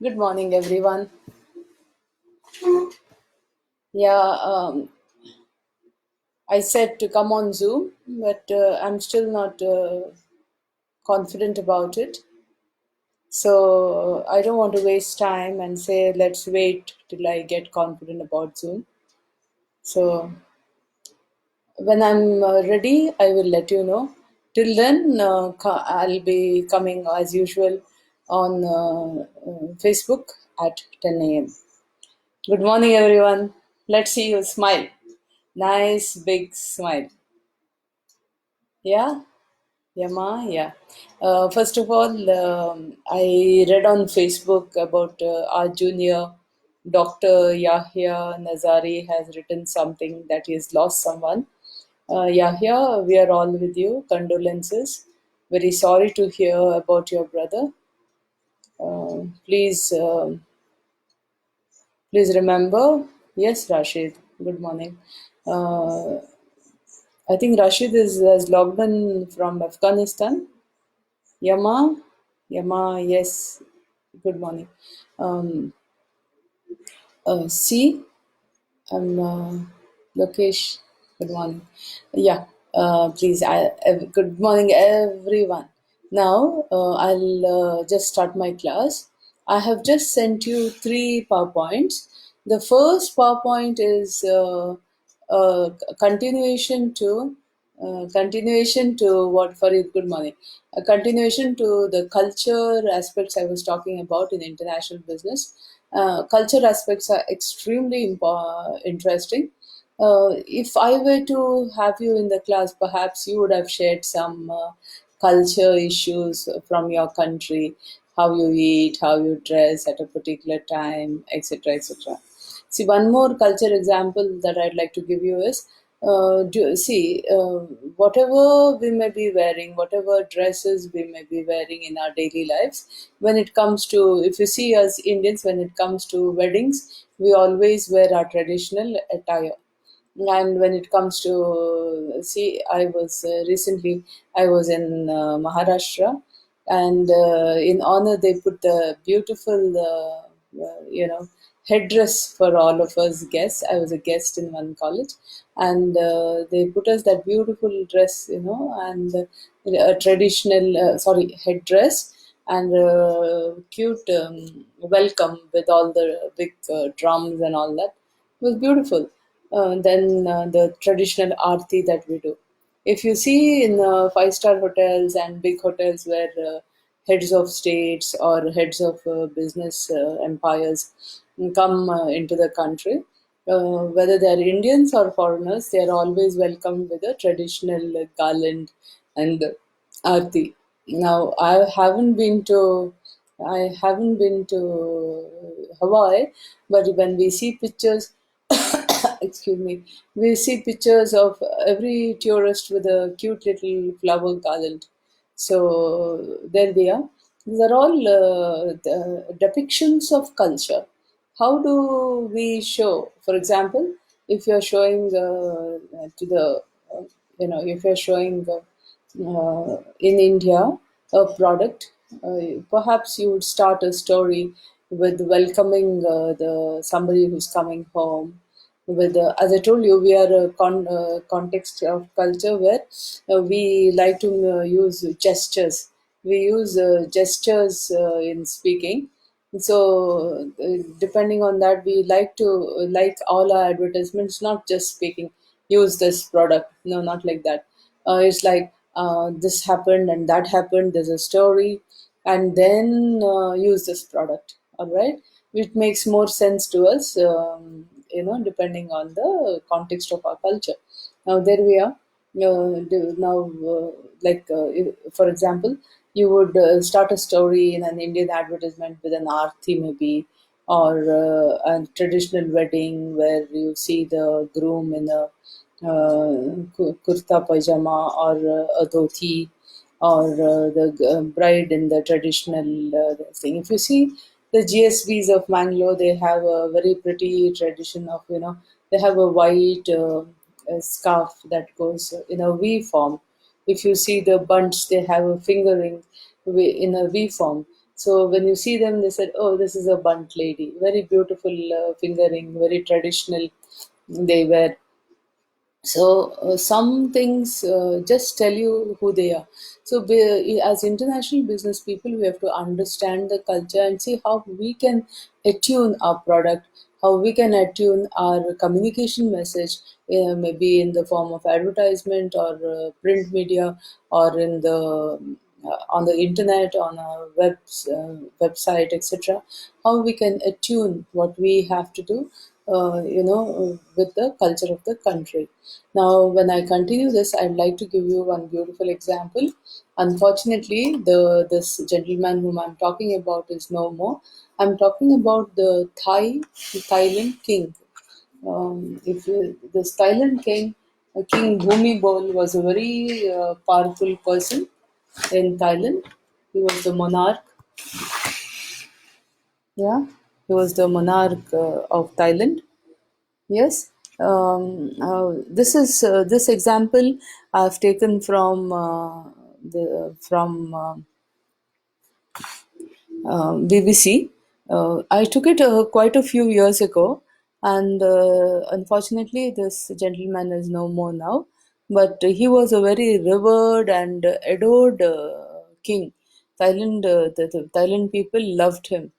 Good morning, everyone. Yeah, I said to come on Zoom, but I'm still not confident about it. So I don't want to waste time and say, let's wait till I get confident about Zoom. So when I'm ready, I will let you know. Till then, I'll be coming as usual on Facebook at 10 a.m. Good morning, everyone. Let's see you smile. Nice big smile. Yeah, yeah, Ma, yeah. First of all, I read on Facebook about our junior Dr. Yahya Nazari has written something that he has lost someone. Yahya, we are all with you. Condolences. Very sorry to hear about your brother. Please, please remember. Yes, Rashid. Good morning. Uh, I think Rashid has logged in from Afghanistan. Yama, Yama, yes. Good morning. Um, C, I'm Lokesh. Good morning. Yeah, please. Good morning, everyone. Now, I'll just start my class. I have just sent you three PowerPoints. The first PowerPoint is continuation to what Farid, good morning. A continuation to the culture aspects I was talking about in international business. Culture aspects are extremely interesting. If I were to have you in the class, perhaps you would have shared some culture issues from your country, how you eat, how you dress at a particular time, etc., etc. See, one more culture example that I'd like to give you is whatever we may be wearing, whatever dresses we may be wearing in our daily lives, when it comes to, if you see us Indians, when it comes to weddings, we always wear our traditional attire. And when it comes to, see, I was recently, I was in Maharashtra, and in honor, they put the beautiful, headdress for all of us guests. I was a guest in one college, and they put us that beautiful dress, and a traditional, sorry, headdress, and cute welcome with all the big drums and all that. It was beautiful. Then the traditional aarti that we do. If you see in five-star hotels and big hotels where heads of states or heads of business empires come into the country, whether they are Indians or foreigners, they are always welcomed with a traditional garland and aarti. Now, I haven't been to Hawaii, but when we see pictures, excuse me, we see pictures of every tourist with a cute little flower garland. So there they are. These are all the depictions of culture. How do we show? For example, if you're showing to the, if you're showing in India a product, perhaps you would start a story with welcoming the somebody who's coming home. With as I told you, we are a context of culture where we like to use gestures. We use gestures in speaking. So depending on that, we like to like all our advertisements, not just speaking. Use this product. No, not like that. It's like this happened and that happened. There's a story, and then use this product. All right, which makes more sense to us. Depending on the context of our culture. Now there we are. Now, for example, you would start a story in an Indian advertisement with an aarti maybe, or a traditional wedding where you see the groom in a kurta pajama or a dhoti, or the bride in the traditional thing. If you see the GSBs of Mangalore, they have a very pretty tradition of, they have a white scarf that goes in a V form. If you see the bunch, they have a fingering in a V form. So when you see them, they said, "Oh, this is a bunt lady, very beautiful fingering, very traditional." They wear. So some things just tell you who they are. So as international business people, we have to understand the culture and see how we can attune our product, how we can attune our communication message, maybe in the form of advertisement or print media, or in the on the internet, on a website, etc. How we can attune what we have to do, with the culture of the country. Now, when I continue this, I'd like to give you one beautiful example. Unfortunately, the this gentleman whom I'm talking about is no more. I'm talking about the Thailand king. If you, this Thailand king, King Bhumibol, was a very powerful person in Thailand. He was the monarch. Yeah, he was the monarch of Thailand. Yes, this example I've taken from the from BBC. I took it quite a few years ago, and unfortunately, this gentleman is no more now. But he was a very revered and adored king. The Thailand people loved him.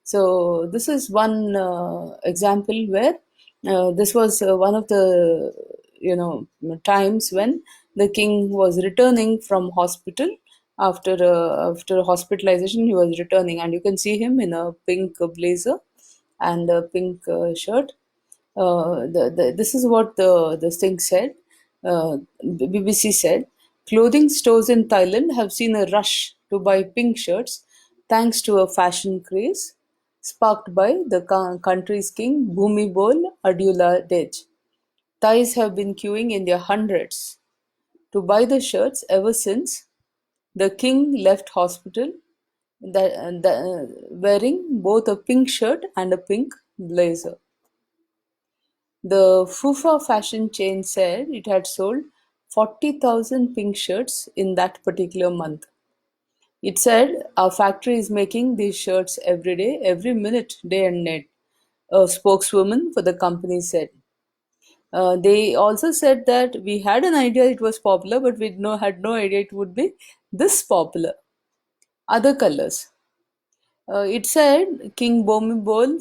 So this is one example where this was one of the times when the king was returning from hospital after hospitalization. He was returning, and you can see him in a pink blazer and a pink shirt. This is what the thing said. BBC said, clothing stores in Thailand have seen a rush to buy pink shirts thanks to a fashion craze sparked by the country's king Bhumibol Adulyadej. Thais have been queuing in their hundreds to buy the shirts ever since the king left hospital, wearing both a pink shirt and a pink blazer. The Fufa fashion chain said it had sold 40,000 pink shirts in that particular month. It said, "Our factory is making these shirts every day, every minute, day and night," a spokeswoman for the company said. They also said that we had an idea it was popular, but had no idea it would be this popular. Other colors. It said King Bhumibol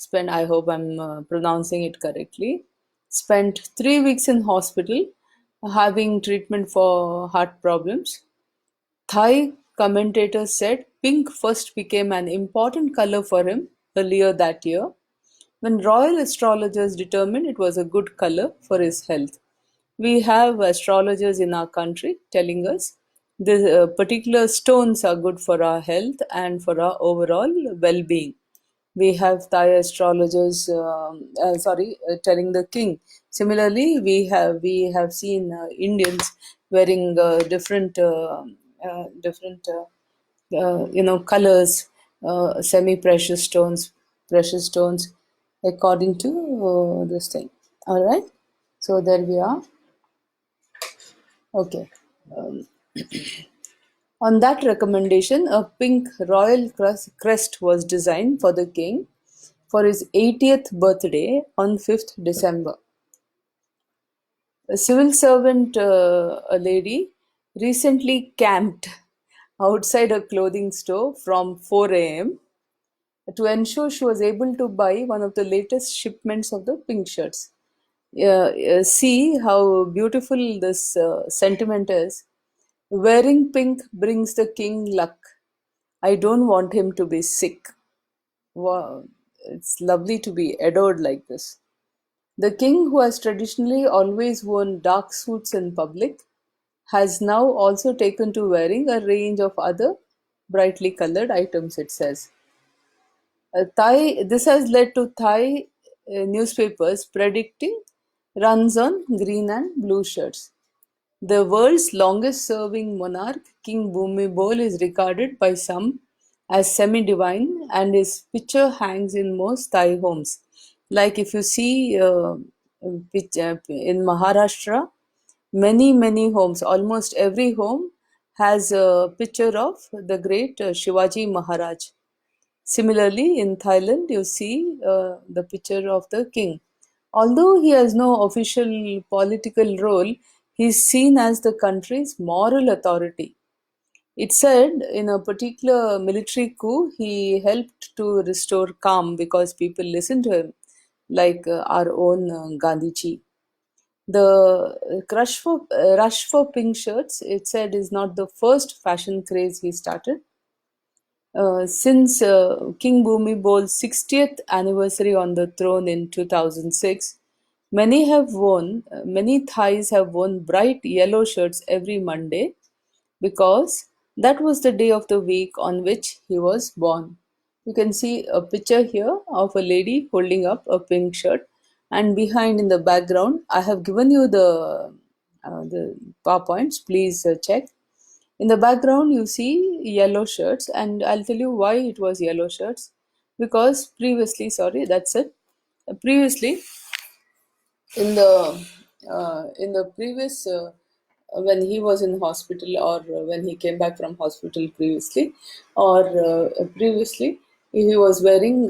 spent, I hope I'm pronouncing it correctly, spent 3 weeks in hospital having treatment for heart problems. Thai commentators said pink first became an important color for him earlier that year when royal astrologers determined it was a good color for his health. We have astrologers in our country telling us the particular stones are good for our health and for our overall well being. We have Thai astrologers, telling the king. Similarly, we have seen Indians wearing different colors, precious stones, according to this thing. All right. So there we are. Okay. On that recommendation, a pink royal crest was designed for the king for his 80th birthday on 5th December. A civil servant, a lady, recently camped outside a clothing store from 4 a.m. to ensure she was able to buy one of the latest shipments of the pink shirts. See how beautiful this sentiment is. Wearing pink brings the king luck. I don't want him to be sick. Wow, it's lovely to be adored like this. The king, who has traditionally always worn dark suits in public, has now also taken to wearing a range of other brightly colored items, it says. This has led to Thai newspapers predicting runs on green and blue shirts. The world's longest serving monarch, King Bhumibol, is regarded by some as semi divine, and his picture hangs in most Thai homes. Like if you see in Maharashtra, many homes, almost every home, has a picture of the great Shivaji Maharaj. Similarly, in Thailand, you see the picture of the king. Although he has no official political role, he is seen as the country's moral authority. It said in a particular military coup, he helped to restore calm because people listened to him, like our own Gandhiji. The rush for pink shirts, it said, is not the first fashion craze he started. Since King Bhumibol's 60th anniversary on the throne in 2006, many Thais have worn bright yellow shirts every Monday because that was the day of the week on which he was born. You can see a picture here of a lady holding up a pink shirt, and behind in the background, I have given you the PowerPoints. Please check. In the background, you see yellow shirts, and I'll tell you why it was yellow shirts. Because previously, sorry, that's it. Previously, in the previous when he was in hospital, or when he came back from hospital previously, or previously, he was wearing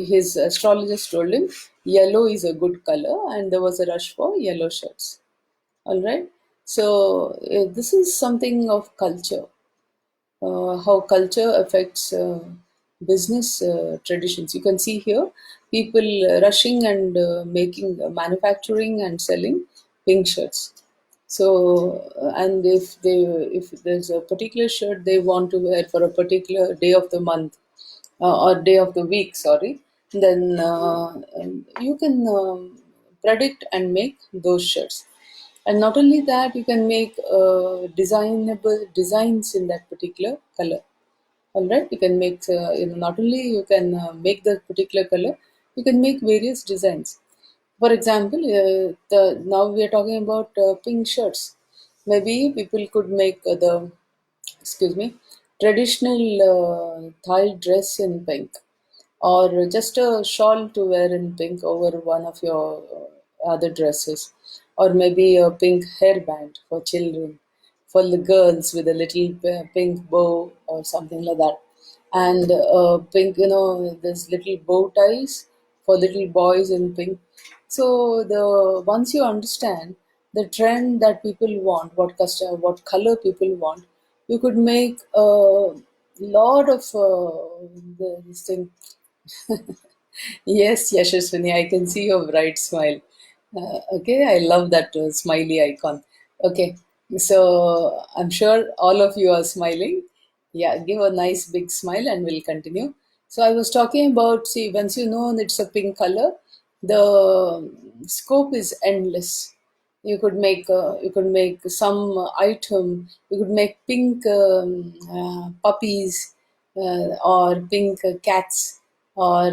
his astrologist told him yellow is a good color, and there was a rush for yellow shirts. All right. So this is something of culture, how culture affects business traditions. You can see here people rushing and manufacturing and selling pink shirts. So, and if there's a particular shirt they want to wear for a particular day of the month, or day of the week, sorry, then you can predict and make those shirts. And not only that, you can make designable designs in that particular color. All right, you can make not only you can make the particular color, you can make various designs. For example, the now we are talking about pink shirts. Maybe people could make the excuse me traditional Thai dress in pink, or just a shawl to wear in pink over one of your other dresses, or maybe a pink hairband for children, for the girls with a little pink bow or something like that, and pink, there's little bow ties for little boys in pink. So the once you understand the trend that people want, what color people want, you could make a lot of this thing. Yes, Yashaswini, I can see your bright smile. Okay, I love that smiley icon. Okay, so I'm sure all of you are smiling. Yeah, give a nice big smile and we'll continue. So I was talking about, see, once you know it's a pink color, the scope is endless. You could make some item. You could make pink puppies, or pink cats, or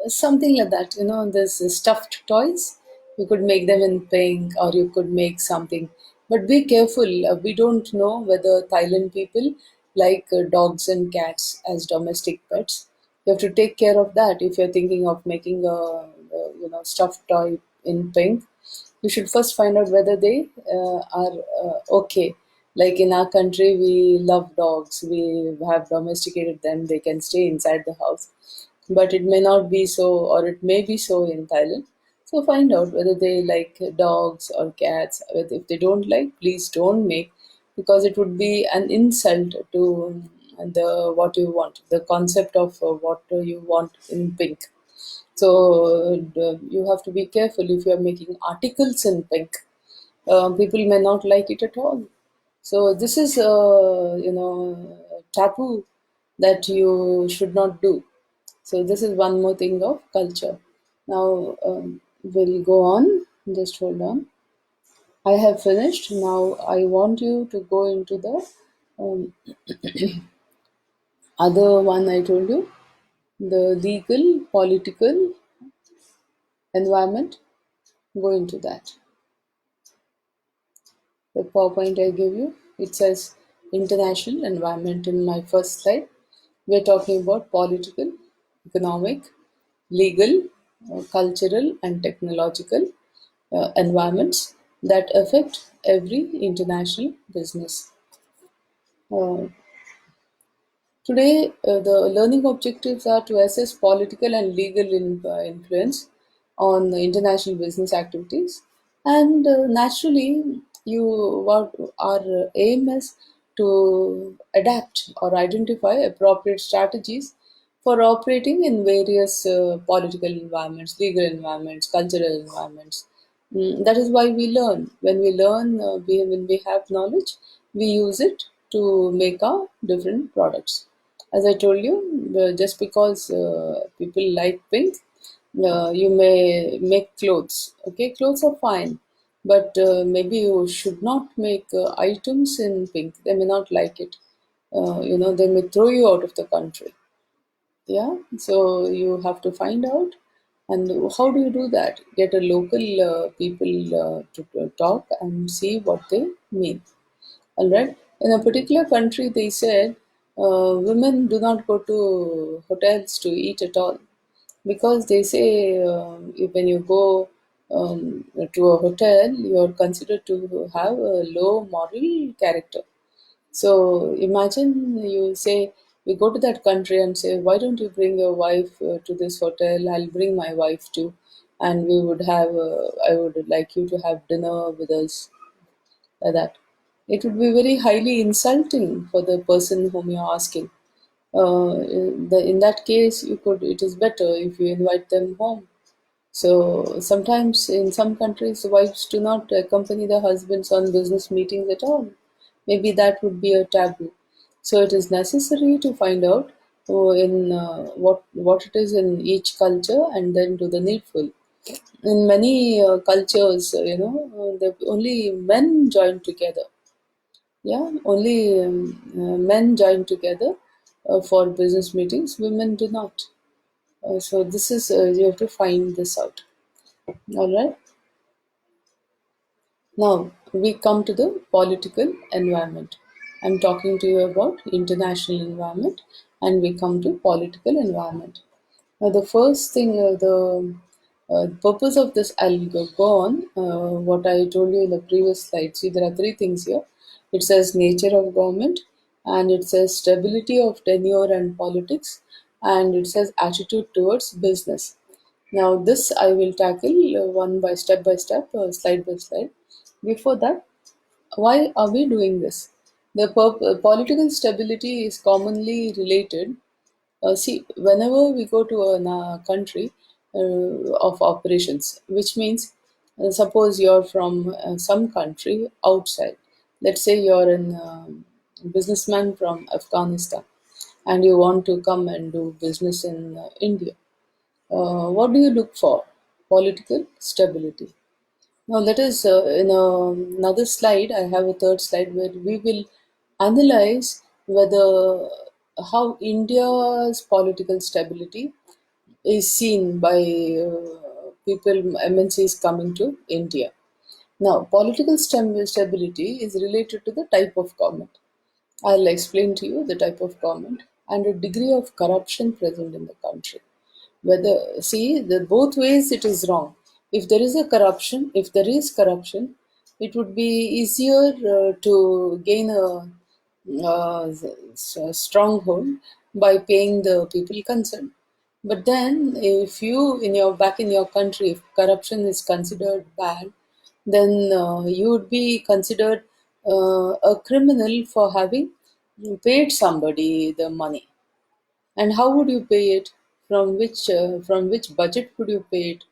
something like that. There's stuffed toys. You could make them in pink, or you could make something. But be careful. We don't know whether Thailand people like dogs and cats as domestic pets. You have to take care of that. If you're thinking of making a stuffed toy in pink, you should first find out whether they are okay. Like in our country, we love dogs. We have domesticated them. They can stay inside the house. But it may not be so, or it may be so in Thailand. So find out whether they like dogs or cats. If they don't like, please don't make, because it would be an insult to the what you want, the concept of what you want in pink. So you have to be careful if you are making articles in pink. People may not like it at all. So this is taboo that you should not do. So this is one more thing of culture. Now we'll go on. Just hold on. I have finished. Now I want you to go into the um, other one I told you, the legal, political environment. Go into that. The PowerPoint I gave you, it says international environment in my first slide. We're talking about political, economic, legal, cultural, and technological environments. that affect every international business. Uh, Today, the learning objectives are to assess political and legal influence on the international business activities, and naturally, what our aim is to adapt or identify appropriate strategies for operating in various political environments, legal environments, cultural environments. That is why we learn. When we learn, when we have knowledge, we use it to make our different products. As I told you, just because people like pink, you may make clothes. Okay, clothes are fine, but maybe you should not make items in pink. They may not like it. They may throw you out of the country. Yeah, so you have to find out. And how do you do that? Get a local people to talk and see what they mean. All right. In a particular country, they said women do not go to hotels to eat at all, because they say when you go to a hotel, you are considered to have a low moral character. So imagine you say, we go to that country and say, why don't you bring your wife to this hotel? I'll bring my wife too, and we would have. I would like you to have dinner with us, like that. It would be very highly insulting for the person whom you're asking. In that case, you could. It is better if you invite them home. So sometimes in some countries, the wives do not accompany the husbands on business meetings at all. Maybe that would be a taboo. So it is necessary to find out in what it is in each culture, and then do the needful. In many cultures, the only men join together. Yeah, only men join together for business meetings. Women do not. So this is you have to find this out. All right. Now we come to the political environment. I'm talking to you about international environment, and we come to political environment. Now the first thing, the purpose of this, I'll go on what I told you in the previous slide. See, there are three things here. It says nature of government, and it says stability of tenure and politics, and it says attitude towards business. Now, this I will tackle by step, slide by slide. Before that, why are we doing this? The political stability is commonly related. See, whenever we go to a country of operations, which means, suppose you're from some country outside. Let's say you're a businessman from Afghanistan, and you want to come and do business in India. What do you look for? Political stability. Now, let us, another slide, I have a third slide where we will analyze whether how India's political stability is seen by people, MNCs coming to India. Now, political stability is related to the type of government. I'll explain to you the type of government and the degree of corruption present in the country. Whether, see, the both ways it is wrong. If there is corruption, it would be easier to gain a stronghold by paying the people concerned. But then, if you in your back in your country, if corruption is considered bad, then you would be considered a criminal for having paid somebody the money. And how would you pay it? From which budget would you pay it?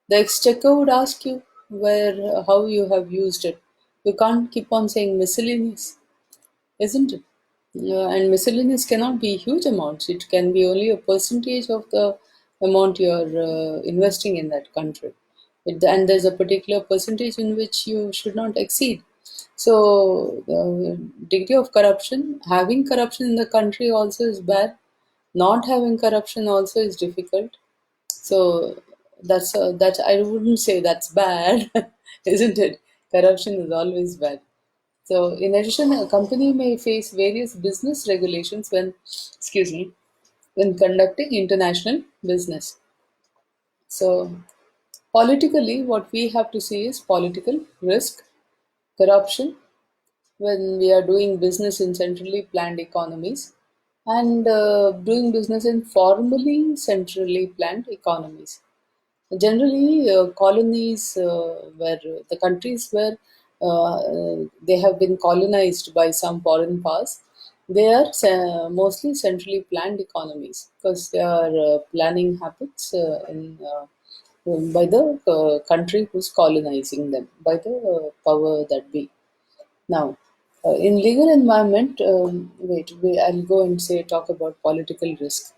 The exchequer would ask you where how you have used it. You can't keep on saying miscellaneous, isn't it? And miscellaneous cannot be huge amounts. It can be only a percentage of the amount you are investing in that country. And there's a particular percentage in which you should not exceed. So, the degree of corruption, having corruption in the country also is bad. Not having corruption also is difficult. So that I wouldn't say that's bad, isn't it? Corruption is always bad. So in addition, a company may face various business regulations excuse me, when conducting international business. So Politically, what we have to see is political risk, corruption, when we are doing business in centrally planned economies, and doing business in formally centrally planned economies. Generally, colonies where the countries where they have been colonized by some foreign powers, they are mostly centrally planned economies because their planning habits by the country who's colonizing them, by the power that be. Now, in legal environment, I'll go and say talk about political risk.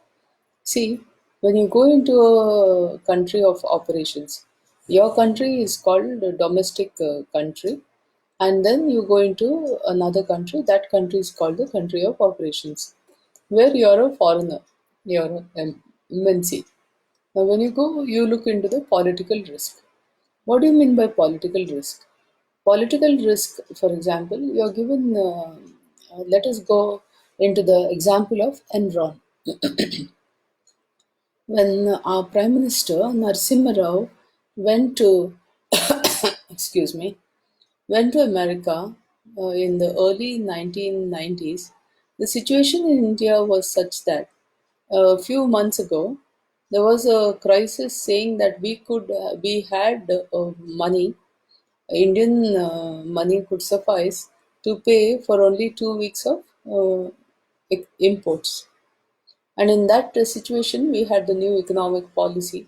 See, when you go into a country of operations, your country is called a domestic country, and then you go into another country. That country is called the country of operations, where you're a foreigner, you're an MNC. Now, when you go, you look into the political risk. What do you mean by political risk? Political risk, for example, you're given, let us go into the example of Enron. When our Prime Minister Narasimha Rao went to, excuse me, went to America in the early 1990s, the situation in India was such that a few months ago there was a crisis saying that we had money, Indian money could suffice to pay for only 2 weeks of imports. And in that situation, we had the new economic policy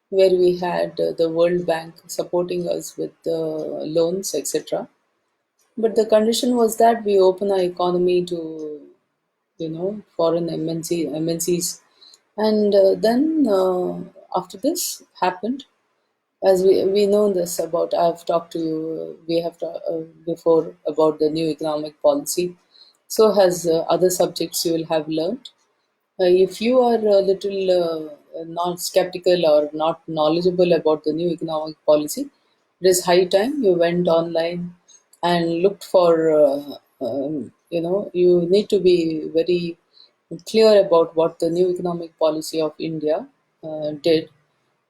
where we had the World Bank supporting us with loans, etc. But the condition was that we open our economy to, foreign MNCs. And then after this happened, as we know this about, I've talked to you, we have before about the new economic policy. So has other subjects you will have learned. If you are a little not skeptical or not knowledgeable about the new economic policy, it is high time you went online and looked for, you need to be very clear about what the new economic policy of India did.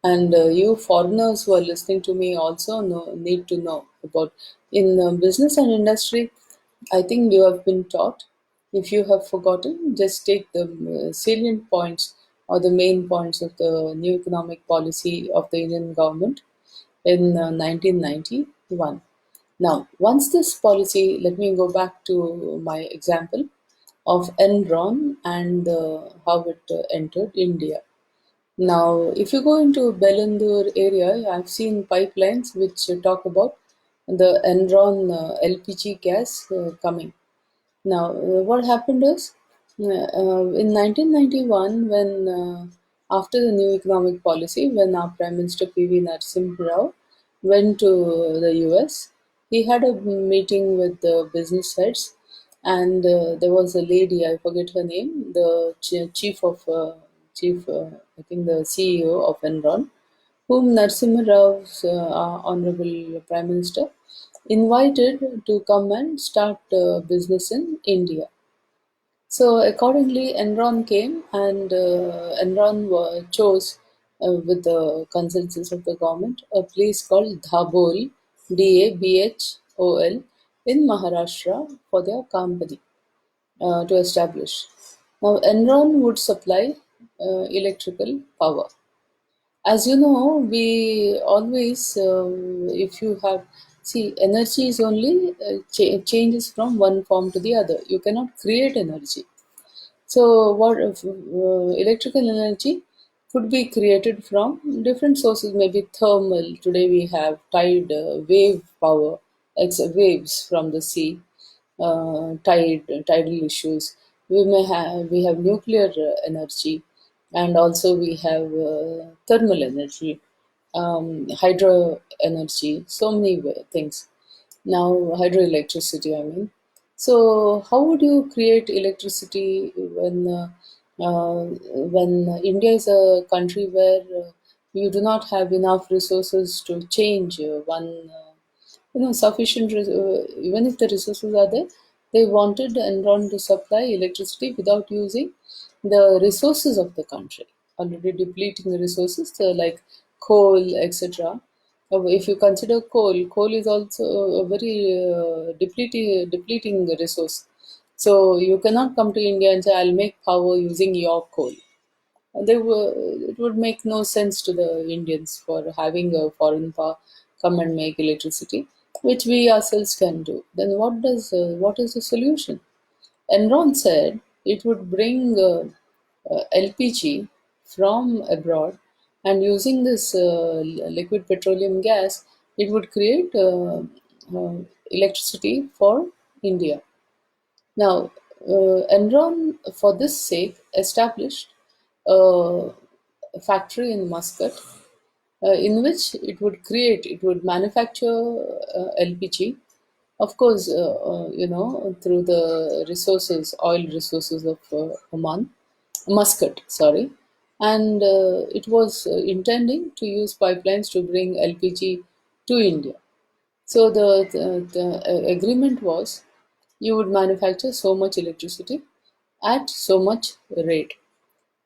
And you foreigners who are listening to me also need to know about in business and industry. I think you have been taught. If you have forgotten, just take the salient points or the main points of the new economic policy of the Indian government in 1991. Now, once this policy, let me go back to my example of Enron and how it entered India. Now, if you go into Bellandur area, I've seen pipelines which talk about the Enron LPG gas coming. Now, what happened is in 1991, when after the new economic policy, when our Prime Minister PV Narasimha Rao went to the US, he had a meeting with the business heads, and there was a lady, I forget her name, the chief, I think the CEO of Enron, whom Narasimha Rao's Honorable Prime Minister invited to come and start business in India. So accordingly, Enron came, and Enron chose, with the consensus of the government, a place called Dhabol, Dabhol, in Maharashtra for their company to establish. Now, Enron would supply electrical power. As you know, we always, if you have, see, energy is only changes from one form to the other. You cannot create energy. So, what if, electrical energy could be created from different sources, maybe thermal. Today we have tide, wave power, waves from the sea, tidal issues. We have nuclear energy, and also we have thermal energy, hydro energy. So many things. Now, hydroelectricity, I mean. So, how would you create electricity when India is a country where you do not have enough resources to change one, sufficient, even if the resources are there, they wanted Enron to supply electricity without using the resources of the country, already depleting the resources like coal, etc. If you consider coal is also a very depleting resource. So you cannot come to India and say, "I'll make power using your coal." It would make no sense to the Indians for having a foreign power come and make electricity, which we ourselves can do. Then what is the solution? Enron said it would bring LPG from abroad, and using this liquid petroleum gas, it would create uh, electricity for India. Now, Enron, for this sake, established a factory in Muscat, it would manufacture LPG, of course, through the oil resources of Oman, Muscat, sorry, and it was intending to use pipelines to bring LPG to India. So the agreement was you would manufacture so much electricity at so much rate,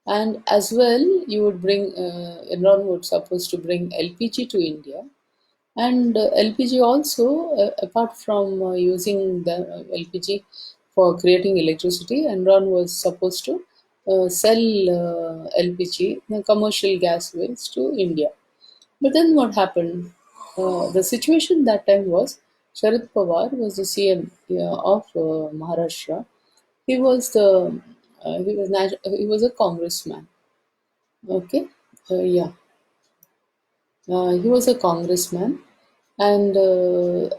and as well you would bring Enron would supposed to bring LPG to India, and LPG also, apart from using the LPG for creating electricity, Enron was supposed to sell LPG, the commercial gas wells, to India. But then what happened? The situation that time was Sharad Pawar was the CM of Maharashtra. He was he was a congressman. Okay, yeah, he was a congressman, and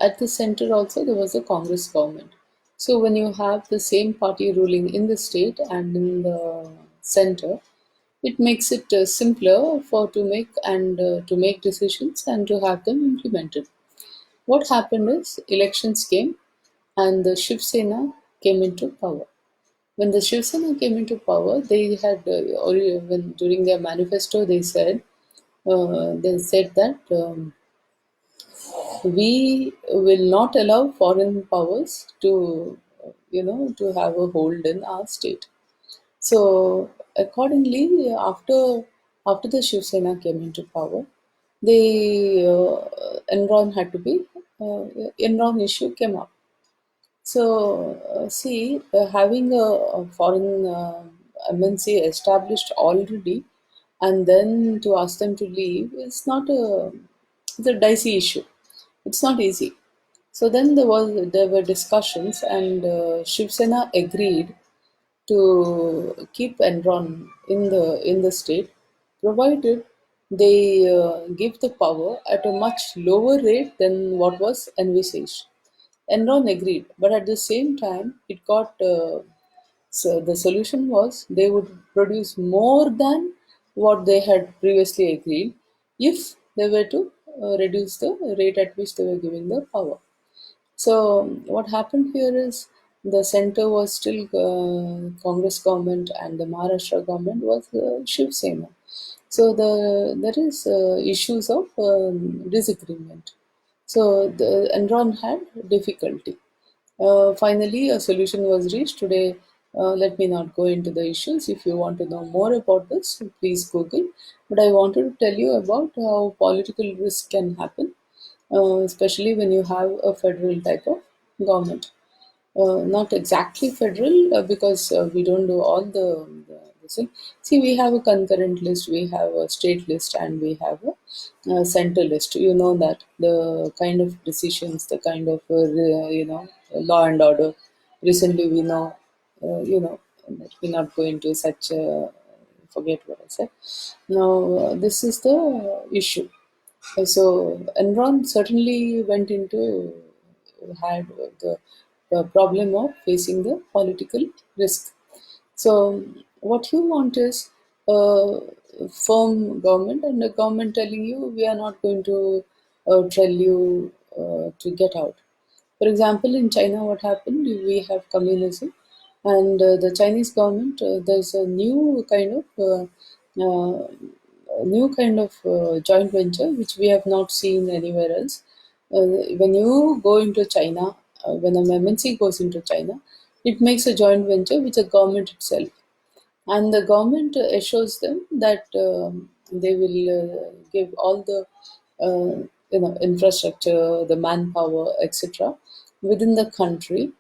at the center also there was a Congress government. So when you have the same party ruling in the state and in the center, it makes it simpler for to make decisions and to have them implemented. What happened is elections came and the Shiv Sena came into power. When the Shiv Sena came into power, they had when during their manifesto they said that we will not allow foreign powers to to have a hold in our state. So accordingly, after the Shiv Sena came into power, the Enron had to be Enron issue came up. So see, having a foreign MNC established already, and then to ask them to leave is not a it's a dicey issue. It's not easy. So then there were discussions, and Shiv Sena agreed to keep Enron in the state, provided they give the power at a much lower rate than what was envisaged. Enron agreed, but at the same time, it got so the solution was they would produce more than what they had previously agreed if they were to reduce the rate at which they were giving the power. So what happened here is the center was still Congress government and the Maharashtra government was Shiv Sena. So there is issues of disagreement. So the Enron had difficulty. Finally, a solution was reached. Today, let me not go into the issues. If you want to know more about this, please Google. But I wanted to tell you about how political risk can happen, especially when you have a federal type of government. Not exactly federal because we don't do all the thing. See, we have a concurrent list, we have a state list, and we have a center list. You know that the kind of decisions, the kind of law and order. Recently, we know, let me not go into such. Forget what I said. Now, this is the issue. So Enron certainly went into had the problem of facing the political risk. So what you want is a firm government and a government telling you we are not going to tell you to get out. For example, in China, what happened? We have communism, and the Chinese government. There's a new kind of joint venture which we have not seen anywhere else. When you go into China, when a MNC goes into China, it makes a joint venture with the government itself, and the government assures them that they will give all the infrastructure, the manpower, etc., within the country,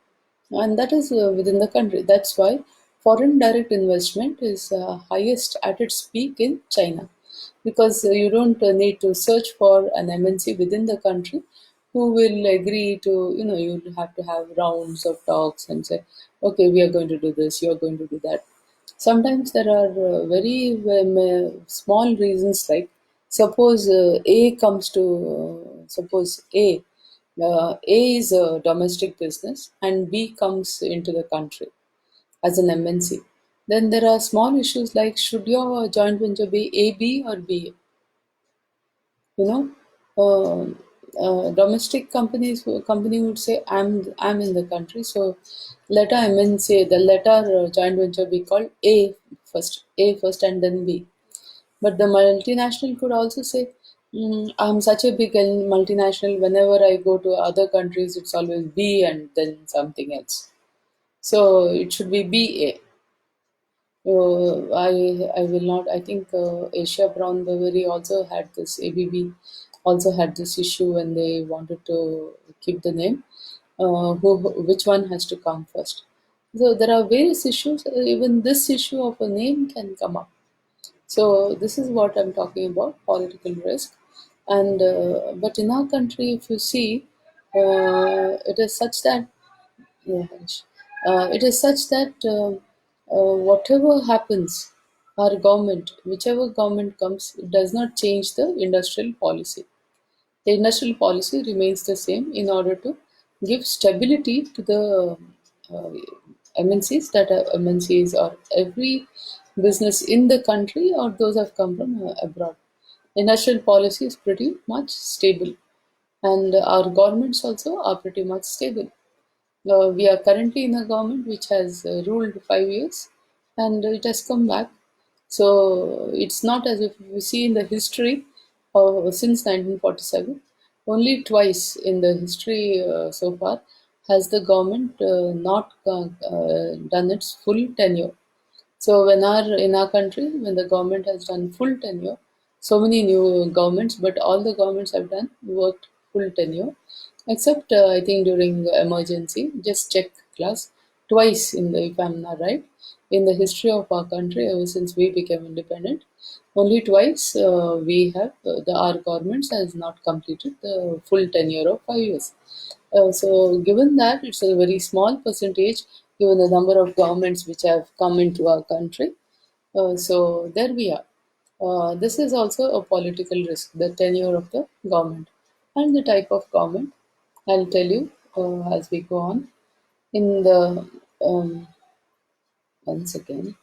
and that is within the country. That's why foreign direct investment is highest at its peak in China, because you don't need to search for an MNC within the country who will agree to, you have to have rounds of talks and say, okay, we are going to do this, you are going to do that. Sometimes there are very small reasons, like suppose A comes to, suppose A is a domestic business and B comes into the country as an MNC. Then there are small issues like, should your joint venture be AB or BA? You know, domestic company would say, I'm in the country, so let our MNC, let our joint venture be called A first and then B. But the multinational could also say, I'm such a big multinational, whenever I go to other countries, it's always B and then something else. So it should be BA. I will not. I think Asia Brown Boveri also had this. ABB also had this issue when they wanted to keep the name. Which one has to come first? So there are various issues. Even this issue of a name can come up. So this is what I'm talking about, political risk. And but in our country, if you see, it is such that, yeah, Harish. It is such that whatever happens, our government, whichever government comes, it does not change the industrial policy. The industrial policy remains the same in order to give stability to the uh, MNCs, that are MNCs or every business in the country, or those have come from abroad. Industrial policy is pretty much stable, and our governments also are pretty much stable. We are currently in a government which has ruled 5 years, and it has come back. So it's not as if we see in the history of since 1947, only twice in the history so far has the government not done its full tenure. So in our country, when the government has done full tenure, so many new governments, but all the governments have done worked full tenure, except I think during the emergency. Just check class twice in the, if I'm not right, in the history of our country ever since we became independent, only twice we have our governments has not completed the full tenure of 5 years. So, given that it's a very small percentage, given the number of governments which have come into our country, so there we are. This is also a political risk, the tenure of the government and the type of government. I'll tell you as we go on. In the once again,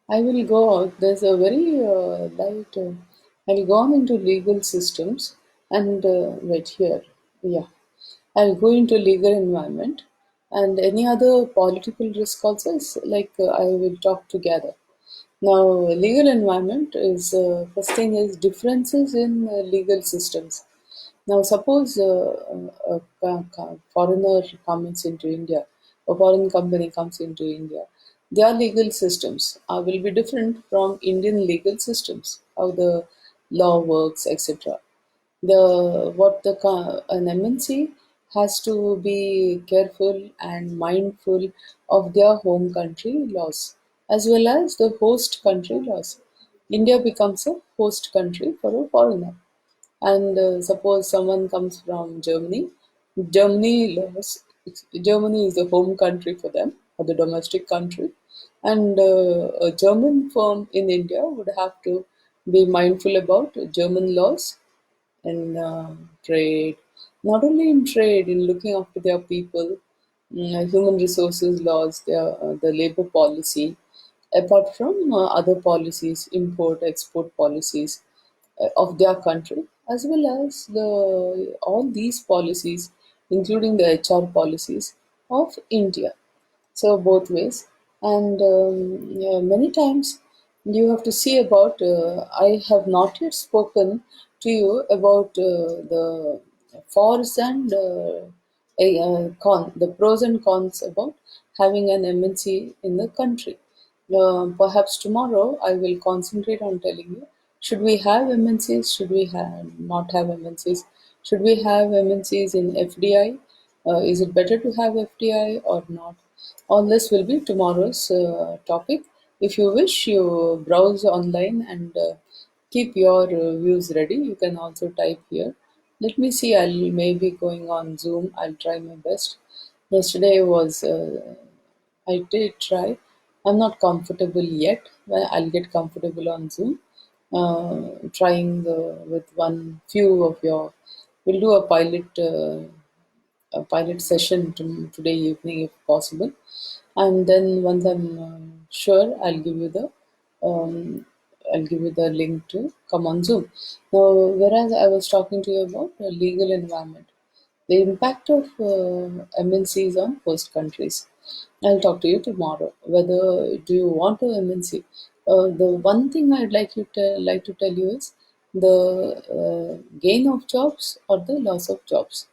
I will go out. There's a very light. I'll go on into legal systems and right here. Yeah. I'll go into legal environment, and any other political risk also is like I will talk together. Now, legal environment is first thing is differences in legal systems. Now, suppose a foreigner comes into India, a foreign company comes into India, their legal systems will be different from Indian legal systems, how the law works, etc. An MNC has to be careful and mindful of their home country laws as well as the host country laws. India becomes a host country for a foreigner, and suppose someone comes from Germany, Germany is the home country for them, or the domestic country, and a German firm in India would have to be mindful about German laws in trade, not only in trade, in looking after their people, human resources laws, the labor policy, apart from other policies, import, export policies of their country, as well as all these policies, including the HR policies of India. So both ways, and yeah, many times you have to see about. I have not yet spoken to you about the pros and the pros and cons about having an MNC in the country. Perhaps tomorrow I will concentrate on telling you, should we have MNCs, should we not have MNCs, should we have MNCs in FDI, is it better to have FDI or not? All this will be tomorrow's topic. If you wish, you browse online and keep your views ready. You can also type here. Let me see, I'll maybe going on Zoom. I'll try my best. Yesterday was, I did try. I'm not comfortable yet. Well, I'll get comfortable on Zoom. Trying with one few of your, we'll do a pilot session today evening if possible, and then once I'm sure, um, I'll give you the link to come on Zoom. Now, whereas I was talking to you about the legal environment, the impact of MNCs on host countries. I'll talk to you tomorrow. Whether do you want a MNC? The one thing I'd like to tell you is the gain of jobs or the loss of jobs.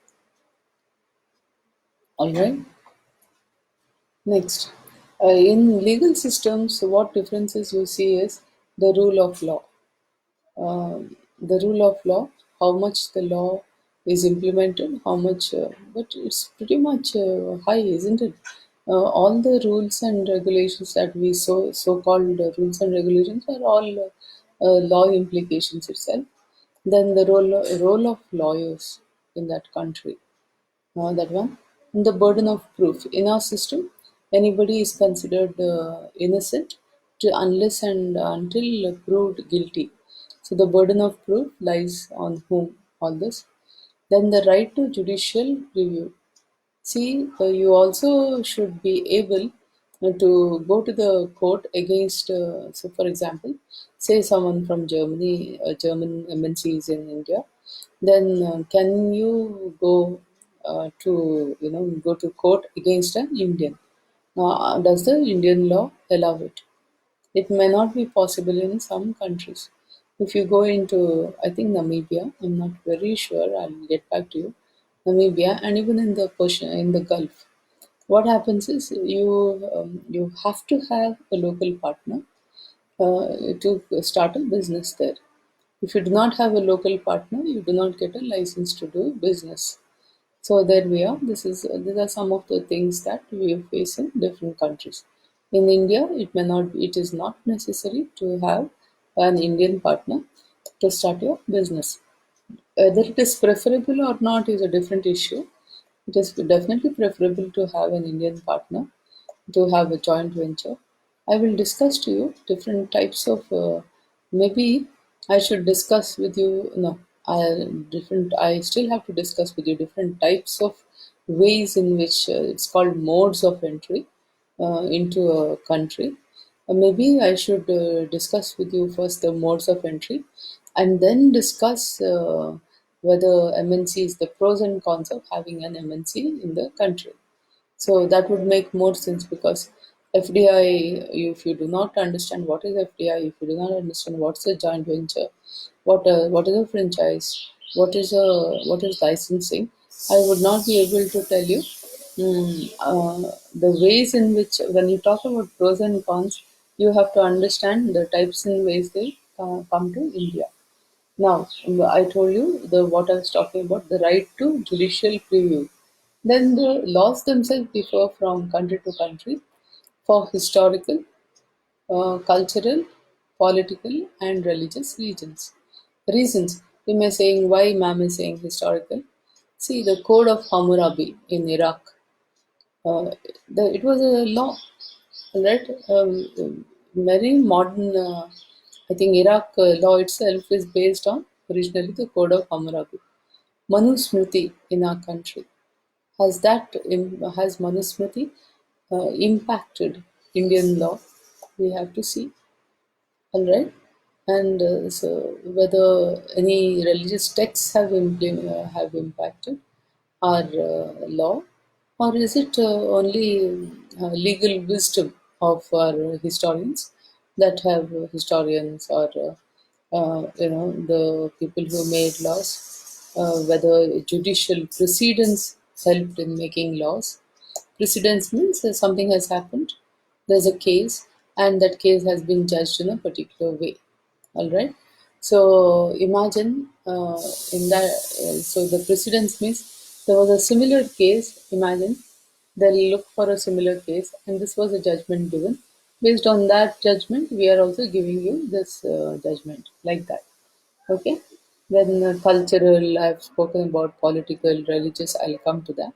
All right. Next, in legal systems, what differences you see is the rule of law. The rule of law, how much the law is implemented, how much, but it's pretty much high, isn't it? All the rules and regulations that we so-called rules and regulations are all law implications itself. Then the role of lawyers in that country, that one. And the burden of proof. In our system, anybody is considered innocent unless and until proved guilty. So the burden of proof lies on whom? All this. Then the right to judicial review. See, you also should be able to go to the court against, so for example, say someone from Germany, German MNC is in India, then can you go go to court against an Indian? Does the Indian law allow it? It may not be possible in some countries. If you go into, I think Namibia, I'm not very sure. I'll get back to you. Namibia, and even in the Persian, in the Gulf, what happens is you have to have a local partner to start a business there. If you do not have a local partner, you do not get a license to do business. So there we are. These are some of the things that we face in different countries. In India, it is not necessary to have an Indian partner to start your business. Whether it is preferable or not is a different issue. It is definitely preferable to have an Indian partner, to have a joint venture. I will discuss to you different types of. Maybe I should discuss with you. No, different. I still have to discuss with you different types of ways in which it's called modes of entry into a country. Maybe I should discuss with you first the modes of entry, and then discuss whether MNC is the pros and cons of having an MNC in the country. So that would make more sense because FDI, if you do not understand what is FDI, if you do not understand what's a joint venture, what is a franchise, what is licensing, I would not be able to tell you the ways in which when you talk about pros and cons, you have to understand the types and ways they come to India. Now, I told you the what I was talking about, the right to judicial preview. Then the laws themselves differ from country to country for historical, cultural, political, and religious reasons. You may saying why ma'am is saying historical. See the Code of Hammurabi in Iraq. Uh, it was a law, right? Very modern. I think Iraq law itself is based on originally the Code of Hammurabi. Manusmriti in our country has Manusmriti impacted Indian law? We have to see. All right, and so whether any religious texts have impacted our law, or is it only legal wisdom of our historians that have historians or the people who made laws, whether judicial precedents helped in making laws, Precedence means something has happened, there's a case, and that case has been judged in a particular way. All right. So imagine in that, so the precedence means there was a similar case. Imagine they'll look for a similar case, and this was a judgment given. Based on that judgment, we are also giving you this judgment, like that. Okay. Then cultural, I've spoken about political, religious, I'll come to that.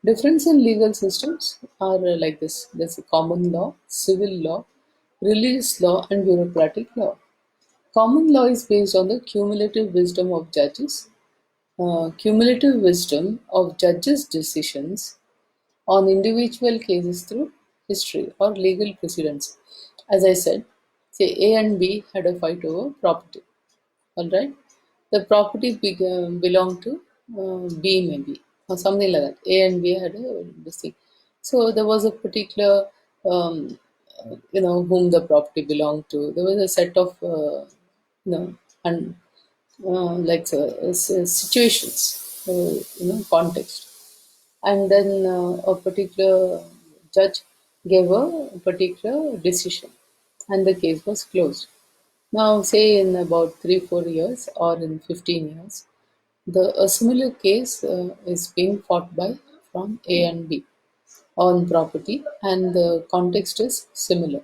Difference in legal systems are like this. There's a common law, civil law, religious law, and bureaucratic law. Common law is based on the cumulative wisdom of judges. Cumulative wisdom of judges' decisions on individual cases through history or legal precedents. As I said, say A and B had a fight over property. All right, the property belonged to B maybe or something like that. A and B had a this thing. So there was a particular whom the property belonged to. There was a set of and like situations, context, and then a particular judge gave a particular decision, and the case was closed. Now, say in about 3-4 years or in 15 years, the a similar case is being fought by from A and B on property, and the context is similar.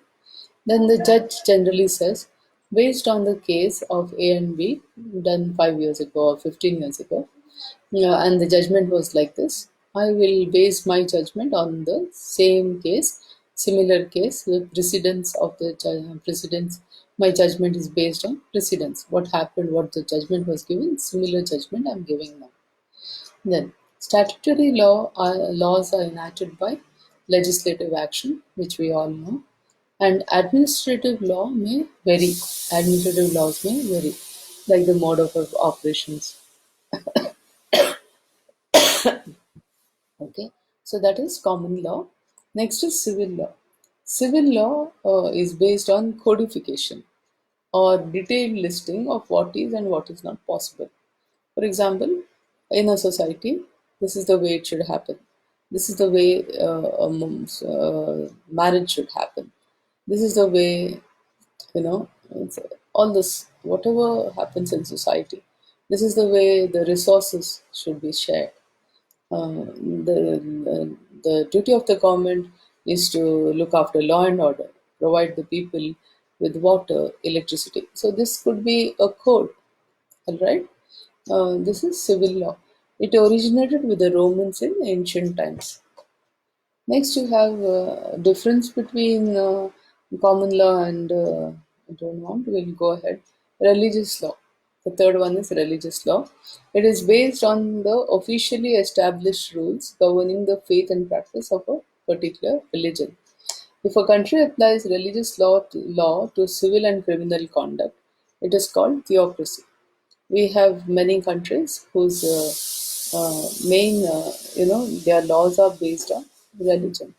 Then the judge generally says, based on the case of A and B done 5 years ago or 15 years ago, and the judgment was like this, I will base my judgment on the same case, similar case, the precedence of the precedence. My judgment is based on precedence. What happened, what the judgment was given, similar judgment I'm giving now. Then, statutory laws are enacted by legislative action, which we all know, and administrative law may vary. Administrative laws may vary, like the mode of operations. Okay, so that is common law. Next is civil law. Civil law is based on codification or detailed listing of what is and what is not possible. For example, in a society, this is the way it should happen. This is the way marriage should happen. This is the way, it's, all this, whatever happens in society. This is the way the resources should be shared. The duty of the government is to look after law and order, provide the people with water, electricity. So this could be a code, all right? This is civil law. It originated with the Romans in ancient times. Next, you have difference between common law and I don't want. We'll go ahead. Religious law. The third one is religious law. It is based on the officially established rules governing the faith and practice of a particular religion. If a country applies religious law to civil and criminal conduct, it is called theocracy. We have many countries whose main, their laws are based on religion.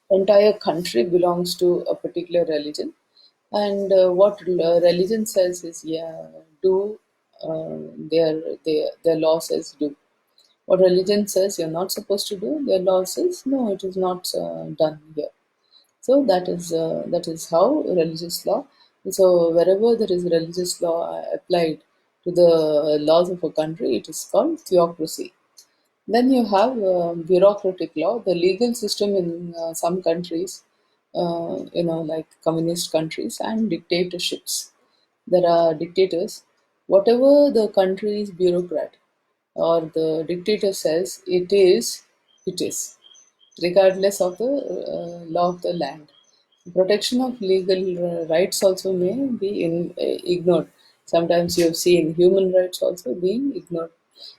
Entire country belongs to a particular religion, and what religion says is, yeah, do. Their law says do. What religion says you're not supposed to do, their law says no, it is not done here. So that is how religious law. So wherever there is religious law applied to the laws of a country, it is called theocracy. Then you have bureaucratic law, the legal system in some countries, like communist countries and dictatorships. There are dictators. Whatever the country's bureaucrat or the dictator says, it is, regardless of the law of the land. Protection of legal rights also may be ignored. Sometimes you have seen human rights also being ignored.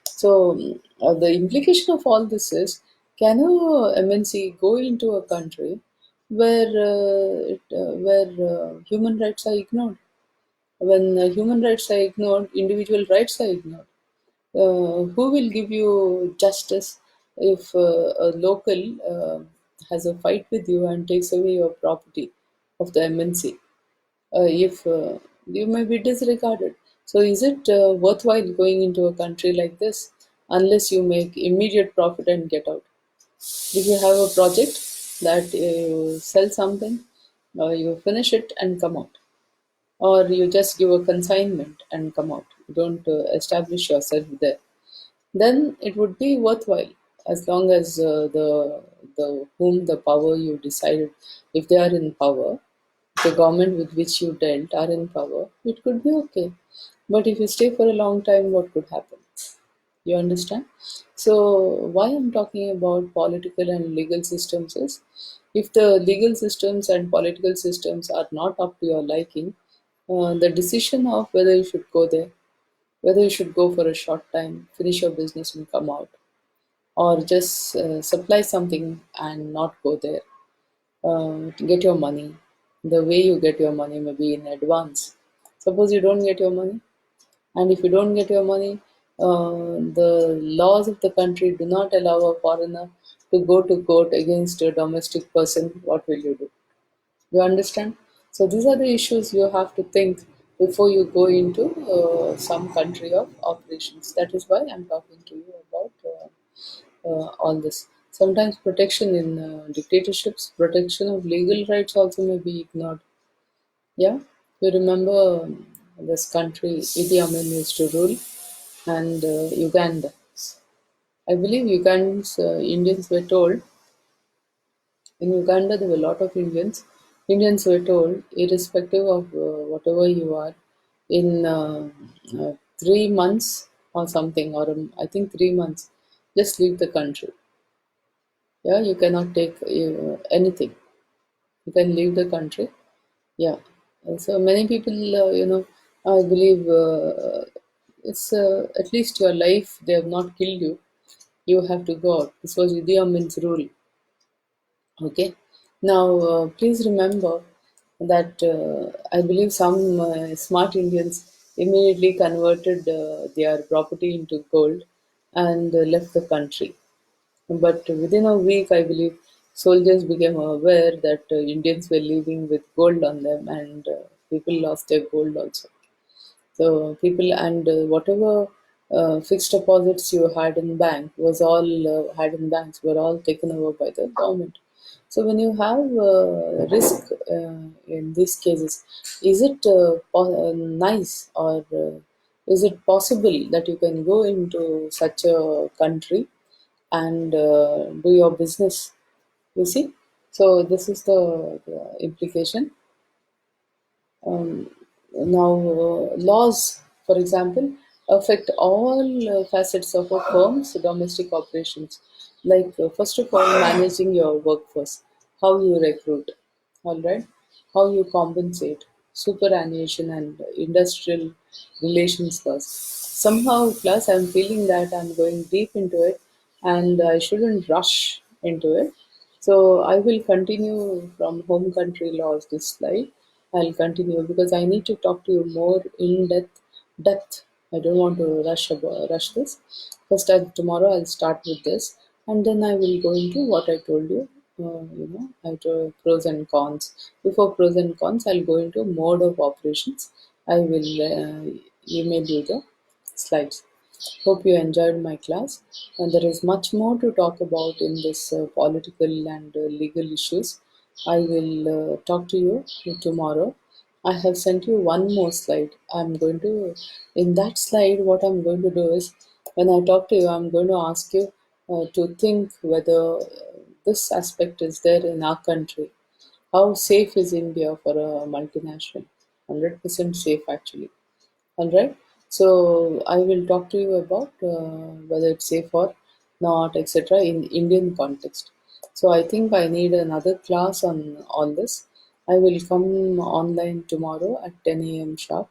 So the implication of all this is, can a MNC go into a country where human rights are ignored? When human rights are ignored, individual rights are ignored. Who will give you justice if a local has a fight with you and takes away your property of the MNC? If you may be disregarded. So, is it worthwhile going into a country like this unless you make immediate profit and get out? If you have a project that you sell something, you finish it and come out, or you just give a consignment and come out. You don't establish yourself there. Then it would be worthwhile, as long as the whom the power you decided, if they are in power, the government with which you dealt are in power, it could be okay. But if you stay for a long time, what could happen? You understand? So, why I'm talking about political and legal systems is, if the legal systems and political systems are not up to your liking, the decision of whether you should go there, whether you should go for a short time, finish your business and come out, or just supply something and not go there, to get your money. The way you get your money may be in advance. Suppose you don't get your money, and if you don't get your money, the laws of the country do not allow a foreigner to go to court against a domestic person. What will you do? You understand? So these are the issues you have to think before you go into some country of operations. That is why I'm talking to you about all this. Sometimes protection in dictatorships, protection of legal rights also may be ignored. Yeah, you remember this country Idi Amin used to rule, and Uganda. I believe Ugandans, Indians were told, in Uganda there were a lot of Indians. Indians were told, irrespective of whatever you are, in 3 months or something, or I think 3 months, just leave the country. Yeah, you cannot take anything. You can leave the country. Yeah. So many people, I believe it's at least your life, they have not killed you. You have to go out. This was Idi Amin's rule. Okay. Now, please remember that I believe some smart Indians immediately converted their property into gold and left the country. But within a week, I believe soldiers became aware that Indians were leaving with gold on them, and people lost their gold also. So people, and whatever fixed deposits you had in bank was all had in banks were all taken over by the government. So when you have risk in these cases, is it nice, or is it possible that you can go into such a country and do your business? You see, so this is the implication. Now, laws, for example, affect all facets of a firm's domestic operations. Like, first of all, managing your workforce, how you recruit, all right, how you compensate, superannuation, and industrial relations laws. Somehow, plus, I'm feeling that I'm going deep into it, and I shouldn't rush into it. So I will continue from home country laws this slide. I'll continue because I need to talk to you more in depth. I don't want to rush this. First, tomorrow I'll start with this, and then I will go into what I told you. I told pros and cons. Before pros and cons, I'll go into mode of operations. I will email you the slides. Hope you enjoyed my class. And there is much more to talk about in this political and legal issues. I will talk to you tomorrow. I have sent you one more slide. In that slide, what I'm going to do is, when I talk to you, I'm going to ask you to think whether this aspect is there in our country. How safe is India for a multinational? 100% safe, actually. All right. So I will talk to you about whether it's safe or not, etc. in Indian context. So I think I need another class on all this. I will come online tomorrow at 10 a.m. sharp.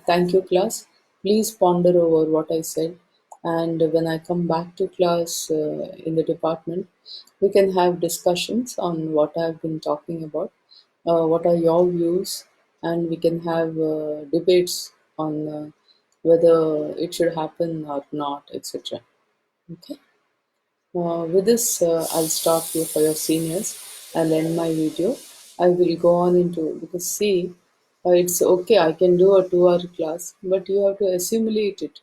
Thank you, class. Please ponder over what I said. And when I come back to class in the department, we can have discussions on what I've been talking about. What are your views? And we can have debates on whether it should happen or not, etc. Okay. With this, I'll stop here for your seniors. I'll end my video. I will go on into, because see, it's okay, I can do a 2 hour class, but you have to assimilate it.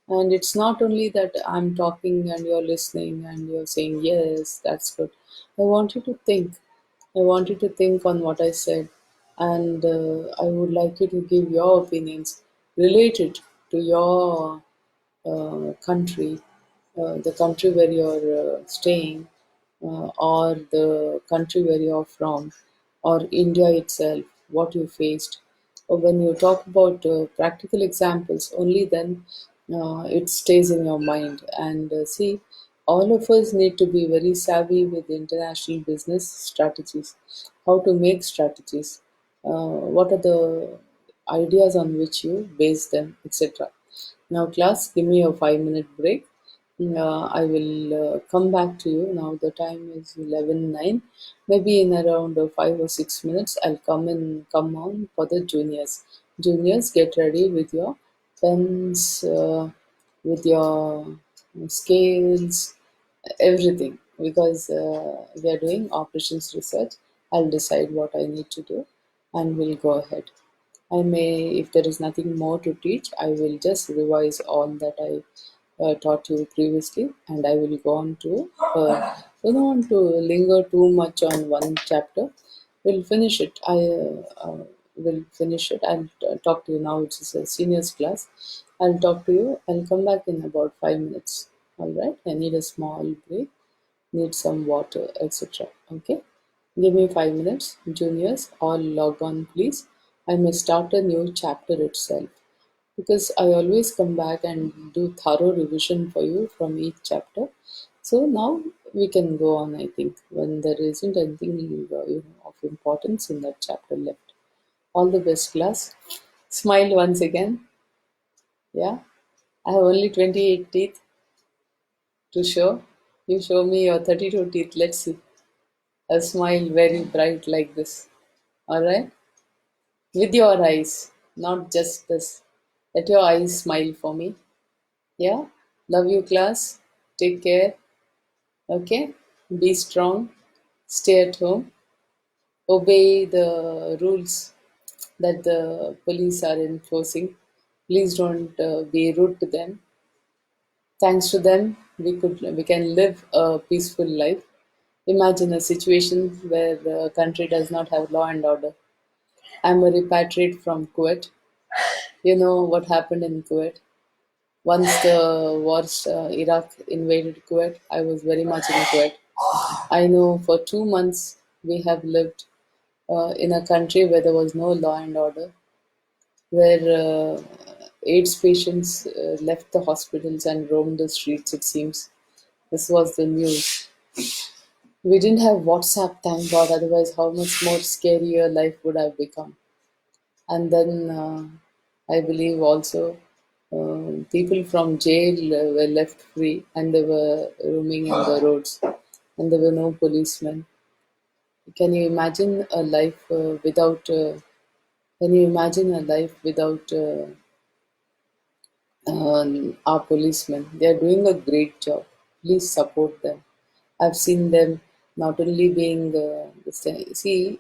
And it's not only that I'm talking and you're listening and you're saying, yes, that's good. I want you to think. I want you to think on what I said. And I would like you to give your opinions related to your country, the country where you're staying, or the country where you're from, or India itself, what you faced. Or when you talk about practical examples, only then it stays in your mind. And see, all of us need to be very savvy with international business strategies, how to make strategies, what are the ideas on which you base them, etc. Now, class, give me a 5 minute break. I will come back to you. Now, the time is 11:09. Maybe in around 5 or 6 minutes, I'll come on for the juniors. Juniors, get ready with your pens, with your scales, everything, because we are doing operations research. I'll decide what I need to do and we'll go ahead. I may, if there is nothing more to teach, I will just revise all that I taught you previously, and I will go on to. I don't want to linger too much on one chapter. We'll finish it. I will finish it. I'll talk to you now. It's a seniors class. I'll talk to you. I'll come back in about 5 minutes. All right. I need a small break, need some water, etc. Okay, give me 5 minutes. Juniors, all log on, please. I may start a new chapter itself because I always come back and do thorough revision for you from each chapter. So now we can go on, I think, when there isn't anything of importance in that chapter left. All the best, class. Smile once again. Yeah, I have only 28 teeth to show. You show me your 32 teeth. Let's see. A smile very bright like this. Alright? With your eyes, not just this. Let your eyes smile for me. Yeah? Love you, class. Take care. Okay? Be strong. Stay at home. Obey the rules that the police are enforcing. Please don't be rude to them. Thanks to them, we can live a peaceful life. Imagine a situation where the country does not have law and order. I'm a repatriate from Kuwait. You know what happened in Kuwait? Once the wars, Iraq invaded Kuwait, I was very much in Kuwait. I know for 2 months we have lived in a country where there was no law and order, where AIDS patients left the hospitals and roamed the streets, it seems. This was the news. We didn't have WhatsApp, thank God, otherwise, how much more scarier life would have become. And then I believe also people from jail were left free and they were roaming in the roads and there were no policemen. Can you imagine a life without? Can you imagine a life without our policemen? They are doing a great job. Please support them. I've seen them not only being see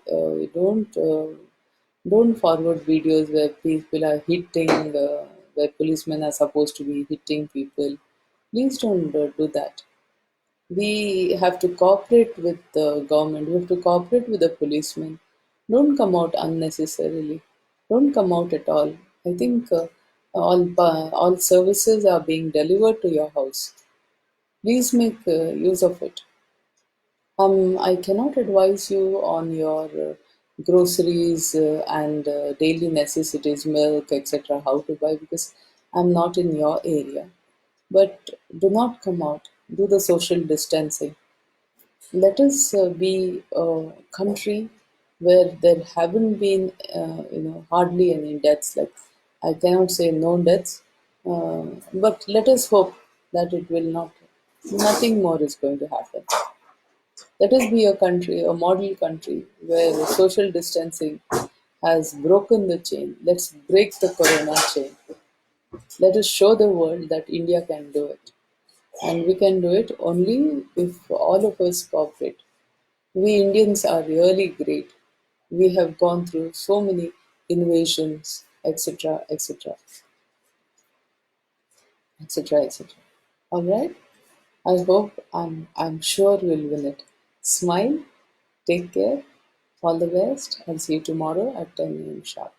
don't forward videos where people are hitting where policemen are supposed to be hitting people. Please don't do that. We have to cooperate with the government. We have to cooperate with the policemen. Don't come out unnecessarily. Don't come out at all. I think all services are being delivered to your house. Please make use of it. I cannot advise you on your groceries and daily necessities, milk, etc., how to buy because I'm not in your area. But do not come out. Do the social distancing. Let us be a country where there haven't been, hardly any deaths. Like I cannot say no deaths, but let us hope that it will not. Nothing more is going to happen. Let us be a country, a model country, where social distancing has broken the chain. Let's break the corona chain. Let us show the world that India can do it. And we can do it only if all of us cooperate. We Indians are really great. We have gone through so many invasions, etc., etc. etc., etc. All right. I hope I'm sure we'll win it. Smile, take care, all the best. I'll see you tomorrow at 10 a.m. sharp.